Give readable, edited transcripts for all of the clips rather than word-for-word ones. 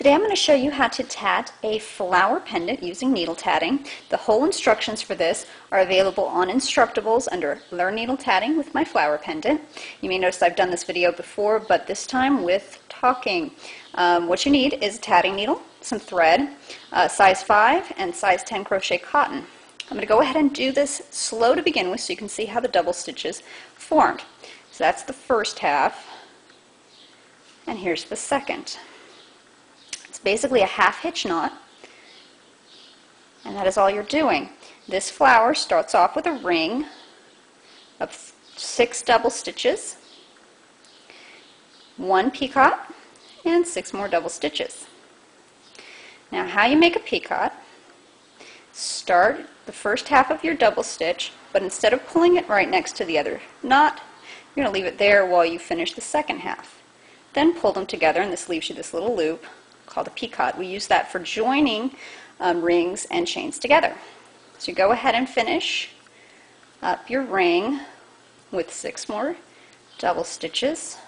Today I'm going to show you how to tat a flower pendant using needle tatting. The whole instructions for this are available on Instructables under Learn Needle Tatting with My Flower Pendant. You may notice I've done this video before, but this time with talking. What you need is a tatting needle, some thread, size 5 and size 10 crochet cotton. I'm going to go ahead and do this slow to begin with so you can see how the double stitches formed. So that's the first half, and here's the second. It's basically a half hitch knot, and that is all you're doing. This flower starts off with a ring of 6 double stitches, 1 picot, and 6 more double stitches. Now how you make a picot: start the first half of your double stitch, but instead of pulling it right next to the other knot, you're going to leave it there while you finish the second half. Then pull them together, and this leaves you this little loop called a picot. We use that for joining rings and chains together. So you go ahead and finish up your ring with 6 more double stitches.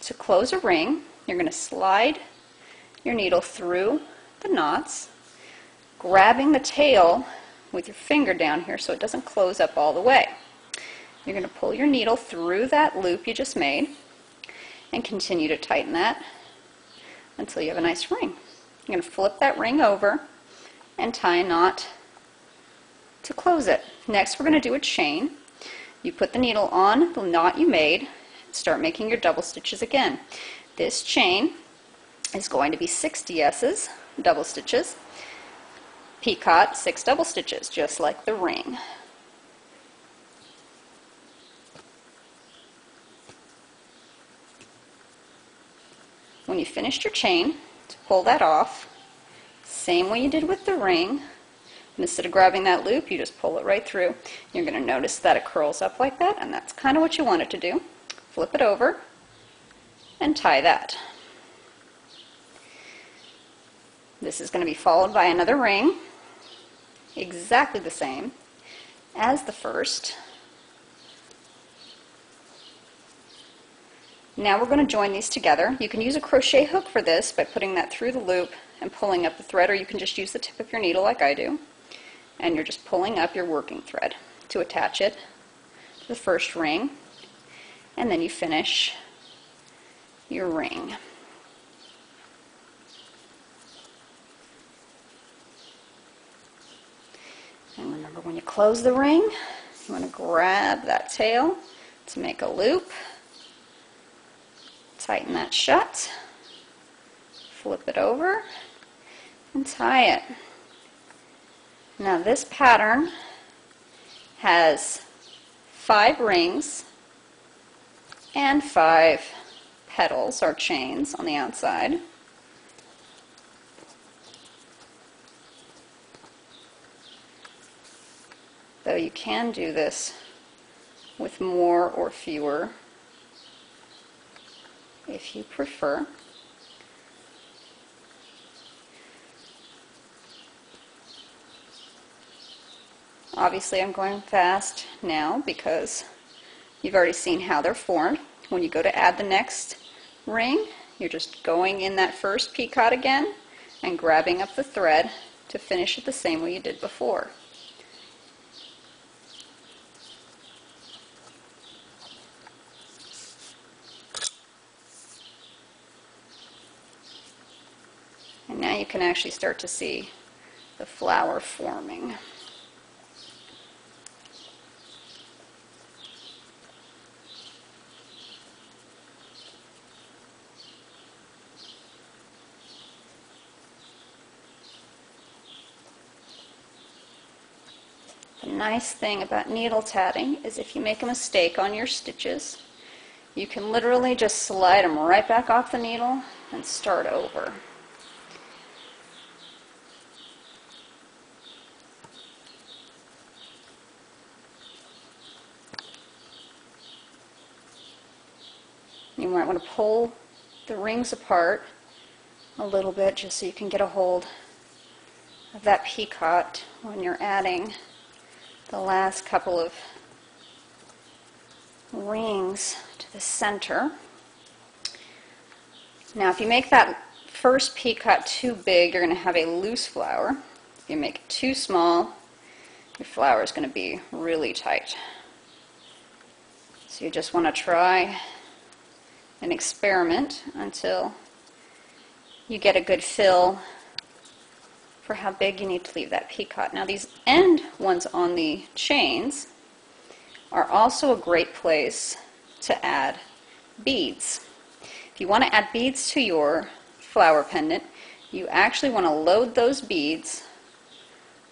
To close a ring, you're going to slide your needle through the knots, grabbing the tail with your finger down here so it doesn't close up all the way. You're going to pull your needle through that loop you just made and continue to tighten that until you have a nice ring. You're going to flip that ring over and tie a knot to close it. Next, we're going to do a chain. You put the needle on the knot you made and start making your double stitches again. This chain is going to be 6 DS's, double stitches, picot, 6 double stitches, just like the ring. When you finished your chain, to pull that off, same way you did with the ring, and instead of grabbing that loop, you just pull it right through. You're going to notice that it curls up like that, and that's kind of what you want it to do. Flip it over and tie that. This is going to be followed by another ring, exactly the same as the first. Now we're going to join these together. You can use a crochet hook for this by putting that through the loop and pulling up the thread, or you can just use the tip of your needle like I do, and you're just pulling up your working thread to attach it to the first ring, and then you finish your ring. And remember, when you close the ring, you want to grab that tail to make a loop. Tighten that shut, flip it over, and tie it. Now this pattern has 5 rings and 5 petals or chains on the outside. Though you can do this with more or fewer if you prefer. Obviously I'm going fast now because you've already seen how they're formed. When you go to add the next ring, you're just going in that first picot again and grabbing up the thread to finish it the same way you did before. And now you can actually start to see the flower forming. The nice thing about needle tatting is if you make a mistake on your stitches, you can literally just slide them right back off the needle and start over. You might want to pull the rings apart a little bit just so you can get a hold of that picot when you're adding the last couple of rings to the center. Now if you make that first pea-cut too big, you're going to have a loose flower. If you make it too small, your flower is going to be really tight. So you just want to try and experiment until you get a good fill for how big you need to leave that pea-cut. Now these end ones on the chains are also a great place to add beads. If you want to add beads to your flower pendant, you actually want to load those beads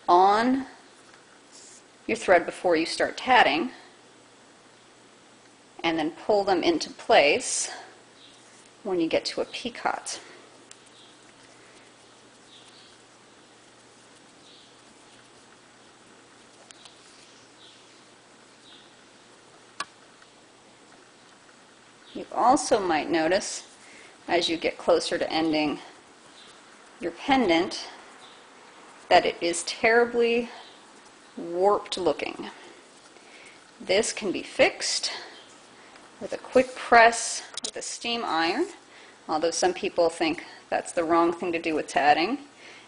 on your thread before you start tatting, and then pull them into place when you get to a pea-cut. You also might notice, as you get closer to ending your pendant, that it is terribly warped looking. This can be fixed with a quick press with a steam iron, although some people think that's the wrong thing to do with tatting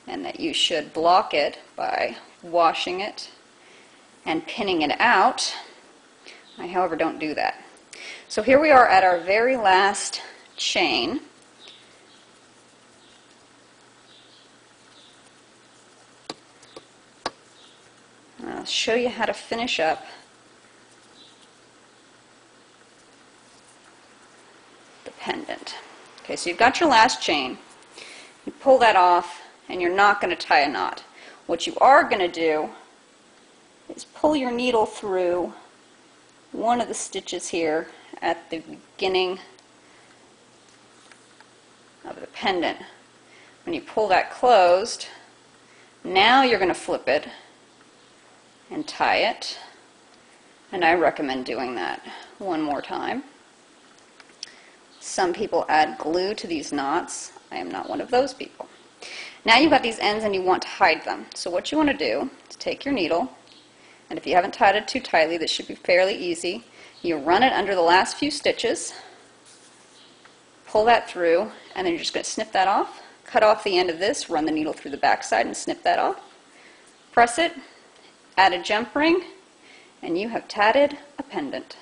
and that you should block it by washing it and pinning it out. I, however, don't do that. So here we are at our very last chain. I'll show you how to finish up the pendant. Okay, so you've got your last chain. You pull that off and you're not going to tie a knot. What you are going to do is pull your needle through one of the stitches here at the beginning of the pendant. When you pull that closed, now you're going to flip it and tie it, and I recommend doing that one more time. Some people add glue to these knots. I am not one of those people. Now you've got these ends and you want to hide them. So what you want to do is take your needle, and if you haven't tied it too tightly, this should be fairly easy. You run it under the last few stitches, pull that through, and then you're just going to snip that off. Cut off the end of this, run the needle through the back side and snip that off. Press it, add a jump ring, and you have tatted a pendant.